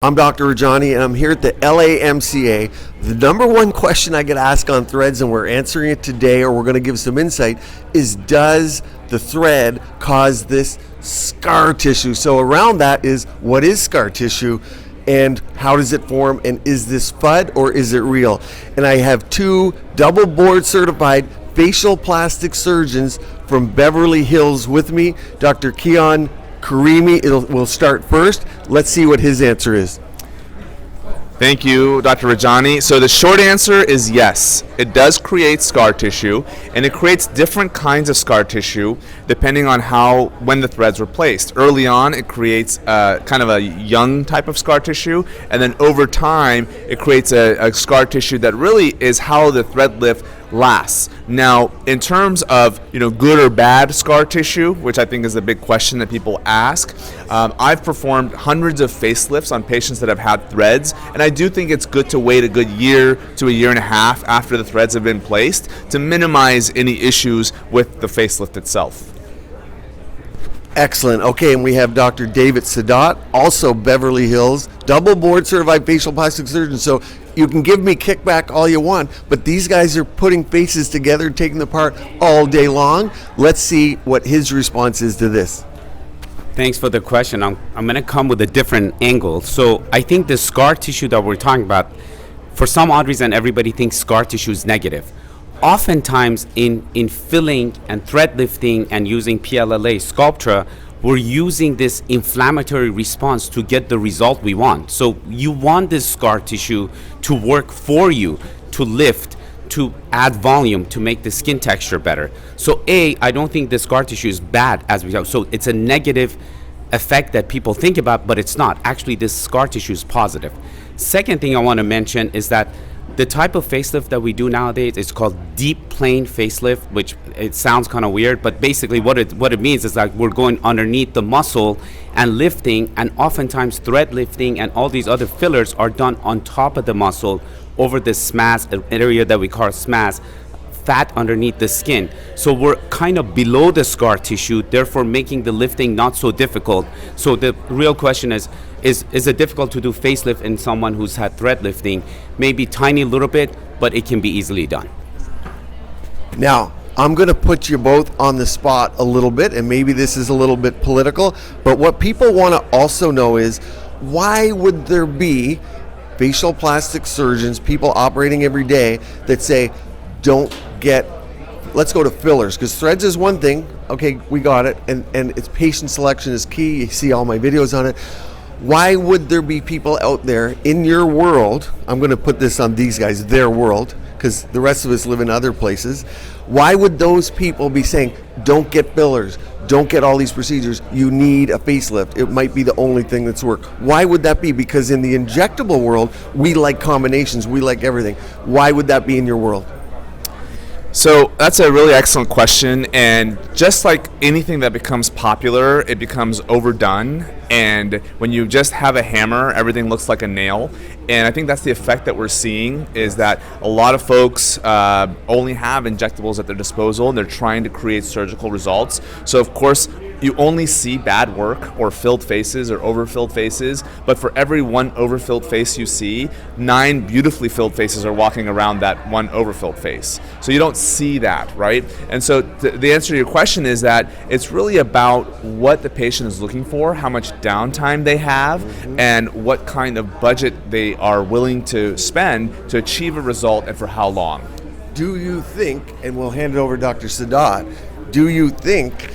I'm Dr. Rajani, and I'm here at the LAMCA. The number one question I get asked on threads, and we're answering it today, or we're going to give some insight, is does the thread cause this scar tissue? So around that is, what is scar tissue, and how does it form, and is this FUD or is it real? And I have two double board certified facial plastic surgeons from Beverly Hills with me, Dr. Kian. Karimi, we'll start first. Let's see what his answer is. Thank you, Dr. Rajani. So the short answer is yes. It does create scar tissue, and it creates different kinds of scar tissue depending on when the threads were placed. Early on, it creates kind of a young type of scar tissue, and then over time, it creates a scar tissue that really is how the thread lift lasts. Now, in terms of good or bad scar tissue, which I think is a big question that people ask, I've performed hundreds of facelifts on patients that have had threads, and I do think it's good to wait a good year to a year and a half after the threads have been placed to minimize any issues with the facelift itself. Excellent. Okay, and we have Dr. David Saadat, also Beverly Hills, double board certified facial plastic surgeon. So you can give me kickback all you want, but these guys are putting faces together, taking them apart all day long. Let's see what his response is to this. Thanks for the question. I'm going to come with a different angle. So I think the scar tissue that we're talking about, for some odd reason, everybody thinks scar tissue is negative. Oftentimes in filling and thread lifting and using PLLA, Sculptra, we're using this inflammatory response to get the result we want. So you want this scar tissue to work for you, to lift, to add volume, to make the skin texture better. So I don't think the scar tissue is bad as we know. So it's a negative effect that people think about, but it's not. Actually, this scar tissue is positive. Second thing I want to mention is that the type of facelift that we do nowadays is called deep plane facelift, which it sounds kind of weird, but basically what it means is like we're going underneath the muscle and lifting, and oftentimes thread lifting and all these other fillers are done on top of the muscle over the SMAS, an area that we call SMAS, fat underneath the skin. So we're kind of below the scar tissue, therefore making the lifting not so difficult. So the real question is it difficult to do facelift in someone who's had thread lifting? Maybe tiny little bit, but it can be easily done. Now, I'm going to put you both on the spot a little bit, and maybe this is a little bit political, but what people want to also know is, why would there be facial plastic surgeons, people operating every day, that say, let's go to fillers, because threads is one thing, okay, we got it, and it's patient selection is key. You see all my videos on it. Why would there be people out there in your world, I'm going to put this on these guys, their world, because the rest of us live in other places, why would those people be saying, don't get fillers, don't get all these procedures, you need a facelift, it might be the only thing that's work? Why would that be? Because in the injectable world, we like combinations, we like everything. Why would that be in your world? So that's a really excellent question, and just like anything that becomes popular, it becomes overdone, and when you just have a hammer, everything looks like a nail. And I think that's the effect that we're seeing, is that a lot of folks only have injectables at their disposal, and they're trying to create surgical results. So of course, you only see bad work or filled faces or overfilled faces, but for every one overfilled face you see, 9 beautifully filled faces are walking around that one overfilled face. So you don't see that, right? And so the answer to your question is that it's really about what the patient is looking for, how much downtime they have, and what kind of budget they are willing to spend to achieve a result, and for how long. Do you think, and we'll hand it over to Dr. Saadat, do you think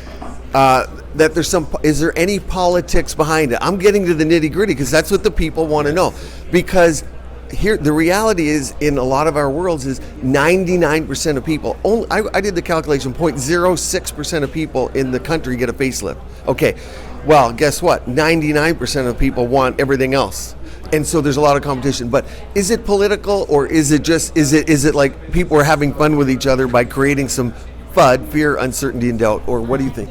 that is there any politics behind it? I'm getting to the nitty gritty because that's what the people want to know. Because here, the reality is, in a lot of our worlds, is 99% of people, I did the calculation, 0.06% of people in the country get a facelift. Okay, well, guess what? 99% of people want everything else. And so there's a lot of competition. But is it political, or is it like people are having fun with each other by creating some FUD, fear, uncertainty, and doubt? Or what do you think?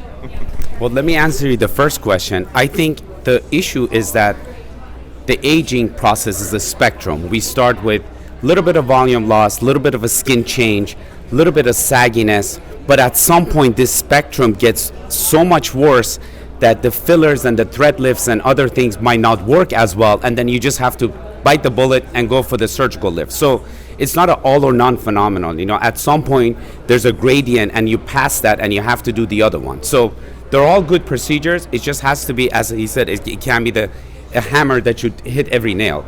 Well, let me answer you the first question. I think the issue is that the aging process is a spectrum. We start with a little bit of volume loss, a little bit of a skin change, a little bit of sagginess, but at some point this spectrum gets so much worse that the fillers and the thread lifts and other things might not work as well, and then you just have to bite the bullet and go for the surgical lift. So it's not an all or none phenomenon. At some point there's a gradient and you pass that and you have to do the other one. So they're all good procedures. It just has to be, as he said, it can be a hammer that you hit every nail.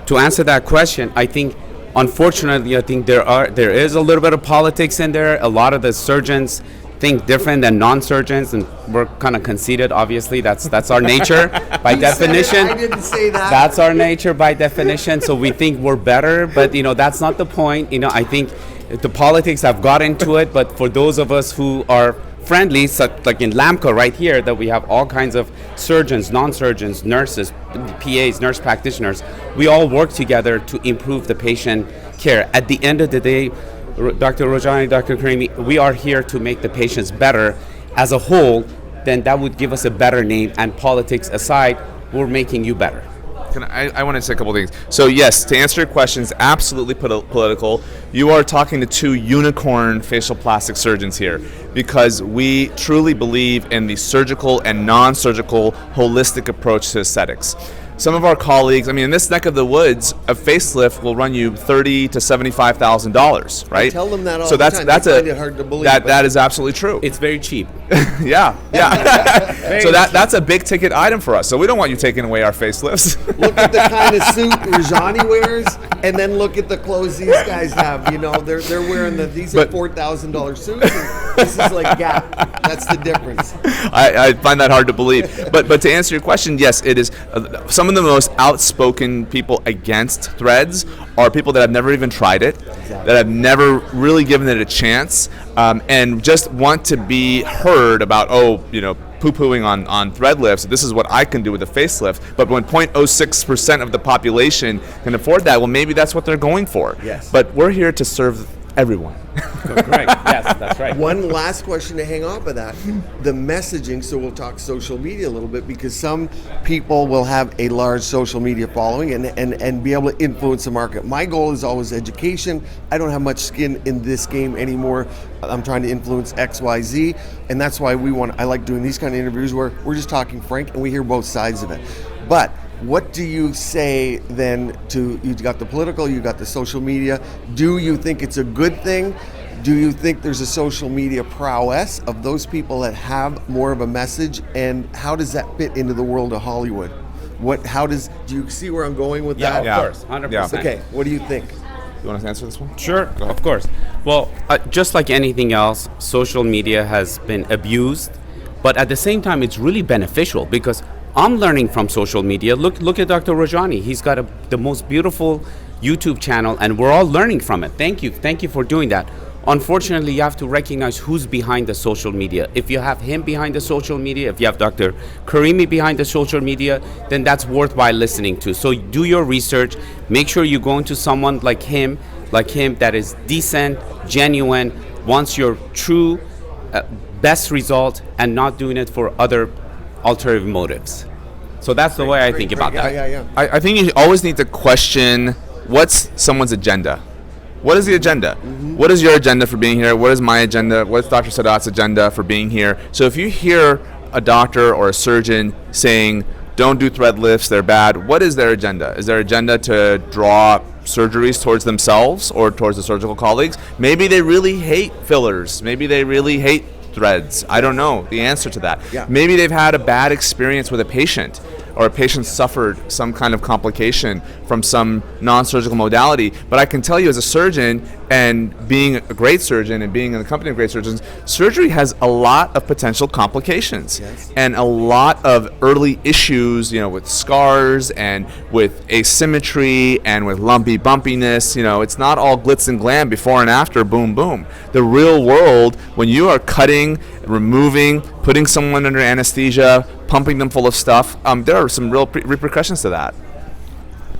To answer that question, I think, unfortunately, I think there is a little bit of politics in there. A lot of the surgeons think different than non-surgeons, and we're kind of conceited. Obviously, that's our nature by definition. I didn't say that. That's our nature by definition. So we think we're better, but that's not the point. I think the politics have got into it. But for those of us who are friendly, like in LAMCO right here, that we have all kinds of surgeons, non-surgeons, nurses, PAs, nurse practitioners. We all work together to improve the patient care. At the end of the day, Dr. Rajani, Dr. Karimi, we are here to make the patients better as a whole. Then that would give us a better name. And politics aside, we're making you better. I want to say a couple things. So yes, to answer your questions, absolutely political. You are talking to two unicorn facial plastic surgeons here, because we truly believe in the surgical and non-surgical holistic approach to aesthetics. Some of our colleagues, in this neck of the woods, a facelift will run you $30,000 to $75,000, right? I tell them that all so the that's time. That's they find it hard to believe. that is absolutely true. It's very cheap. Yeah. So that's a big ticket item for us. So we don't want you taking away our facelifts. Look at the kind of suit Rajani wears, and then look at the clothes these guys have. They're wearing these are $4,000 suits. And this is like Gap. That's the difference. I find that hard to believe. But to answer your question, yes, it is. Some of the most outspoken people against threads are people that have never even tried it, that have never really given it a chance, and just want to be heard about, poo-pooing on thread lifts. This is what I can do with a facelift. But when 0.06% of the population can afford that, well, maybe that's what they're going for. Yes. But we're here to serve everyone. Correct. Yes, that's right. One last question to hang off of that. The messaging, so we'll talk social media a little bit, because some people will have a large social media following and be able to influence the market. My goal is always education. I don't have much skin in this game anymore. I'm trying to influence XYZ, and that's why I like doing these kind of interviews where we're just talking frank and we hear both sides of it. But what do you say then to, you got the political, you got the social media. Do you think it's a good thing? Do you think there's a social media prowess of those people that have more of a message? And how does that fit into the world of Hollywood? Do you see where I'm going with that? Yeah, of course, 100%. Yeah. Okay, what do you think? You want to answer this one? Sure, of course. Well, just like anything else, social media has been abused, but at the same time, it's really beneficial, because I'm learning from social media. Look at Dr. Rajani. He's got the most beautiful YouTube channel, and we're all learning from it. Thank you for doing that. Unfortunately, you have to recognize who's behind the social media. If you have him behind the social media, if you have Dr. Karimi behind the social media, then that's worthwhile listening to. So do your research. Make sure you go into someone like him that is decent, genuine, wants your true best result, and not doing it for other ulterior motives. So that's the way I think about that. Yeah. I think you always need to question what's someone's agenda. What is the agenda? Mm-hmm. What is your agenda for being here? What is my agenda? What's Dr. Saadat's agenda for being here? So if you hear a doctor or a surgeon saying, don't do thread lifts, they're bad, what is their agenda? Is their agenda to draw surgeries towards themselves or towards the surgical colleagues? Maybe they really hate fillers. Maybe they really hate threads. I don't know the answer to that. Yeah. Maybe they've had a bad experience with a patient, or a patient suffered some kind of complication from some non-surgical modality. But I can tell you, as a surgeon, and being a great surgeon and being in the company of great surgeons, surgery has a lot of potential complications. Yes. And a lot of early issues, with scars and with asymmetry and with lumpy bumpiness. It's not all glitz and glam before and after, boom, boom. The real world, when you are cutting, removing, putting someone under anesthesia, pumping them full of stuff, there are some real repercussions to that.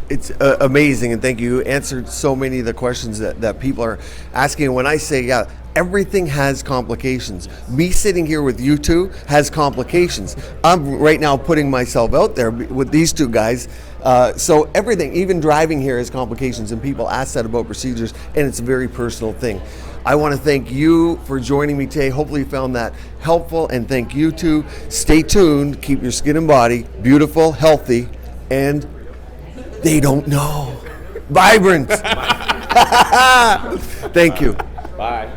It's amazing, and thank you. You answered so many of the questions that people are asking. When I say, Everything has complications. Me sitting here with you two has complications. I'm right now putting myself out there with these two guys. So everything, even driving here, has complications, and people ask that about procedures, and it's a very personal thing. I want to thank you for joining me today. Hopefully you found that helpful, and thank you too. Stay tuned. Keep your skin and body beautiful, healthy, and they don't know. Vibrant. Thank you. Bye.